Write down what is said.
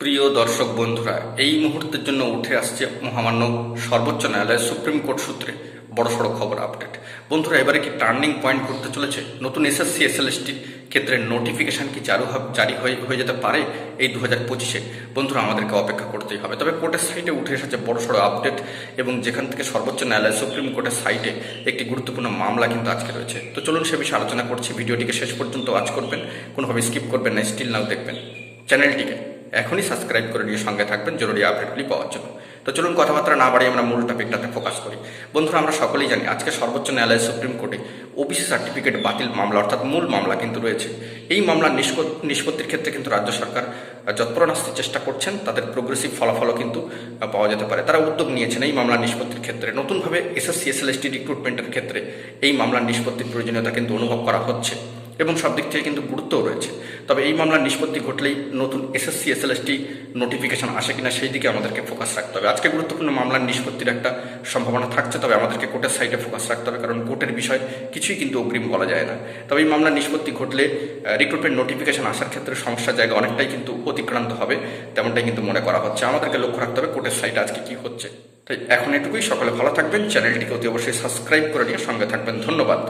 প্রিয় দর্শক বন্ধুরা, এই মুহূর্তের জন্য উঠে আসছে মহামান্য সর্বোচ্চ ন্যায়ালয়ের সুপ্রিম কোর্ট সূত্রে বড়সড় খবর আপডেট। বন্ধুরা, এবারে কি টার্নিং পয়েন্ট ঘটতে চলেছে? নতুন এসএসসি এসএলএসটির ক্ষেত্রে নোটিফিকেশন কি জারি হয়ে যেতে পারে এই 2025-এ? বন্ধুরা, আমাদেরকে অপেক্ষা করতেই হবে। তবে কোর্টের সাইটে উঠে এসেছে বড়সড় আপডেট, এবং যেখান থেকে সর্বোচ্চ ন্যায়ালয় সুপ্রিম কোর্টের সাইটে একটি গুরুত্বপূর্ণ মামলা কিন্তু আজকে রয়েছে। তো চলুন সে বিষয়ে আলোচনা করছি। ভিডিওটিকে শেষ পর্যন্ত ওয়াচ করবেন, কোনোভাবে স্কিপ করবেন না, স্টিল নাও দেখবেন। চ্যানেলটিকে এখনই সাবস্ক্রাইব করে নিয়ে সঙ্গে থাকবেন জরুরি আপডেটগুলি পাওয়ার জন্য। তো চলুন কথাবার্তা না বাড়িয়ে আমরা মূল টপিকটাতে ফোকাস করি। বন্ধুরা, আমরা সকলেই জানি আজকে সর্বোচ্চ ন্যায়ালয় সুপ্রিম কোর্টে ওবিসি সার্টিফিকেট বাতিল মামলা, অর্থাৎ মূল মামলা কিন্তু রয়েছে। এই মামলার নিষ্পত্তির ক্ষেত্রে কিন্তু রাজ্য সরকার যৎপরোনাস্তি চেষ্টা করছেন। তাদের প্রোগ্রেসিভ ফলাফলও কিন্তু পাওয়া যেতে পারে। তারা উদ্যোগ নিয়েছেন এই মামলার নিষ্পত্তির ক্ষেত্রে। নতুনভাবে এসএসসি এসএলএসটি রিক্রুটমেন্টের ক্ষেত্রে এই মামলার নিষ্পত্তির প্রয়োজনীয়তা কিন্তু অনুভব করা হচ্ছে, এবং সব দিক থেকে কিন্তু গুরুত্বও রয়েছে। তবে এই মামলার নিষ্পত্তি ঘটলেই নতুন এসএসসি এসএলএসটি নোটিফিকেশন আসে কিনা সেই দিকে আমাদেরকে ফোকাস রাখতে হবে। আজকে গুরুত্বপূর্ণ মামলার নিষ্পত্তির একটা সম্ভাবনা থাকছে, তবে আমাদেরকে কোর্টের সাইডে ফোকাস রাখতে হবে, কারণ কোর্টের বিষয় কিছুই কিন্তু অগ্রিম বলা যায় না। তবে এই মামলার নিষ্পত্তি ঘটলে রিক্রুটমেন্ট নোটিফিকেশন আসার ক্ষেত্রে সমস্যার জায়গা অনেকটাই কিন্তু অতিক্রান্ত হবে, তেমনটাই কিন্তু মনে করা হচ্ছে। আমাদেরকে লক্ষ্য রাখতে হবে কোর্টের সাইডে আজকে কি হচ্ছে। তাই এখন এটুকুই। সকলে ভালো থাকবেন, চ্যানেলটিকে অতি অবশ্যই সাবস্ক্রাইব করে নিয়ে সঙ্গে থাকবেন। ধন্যবাদ।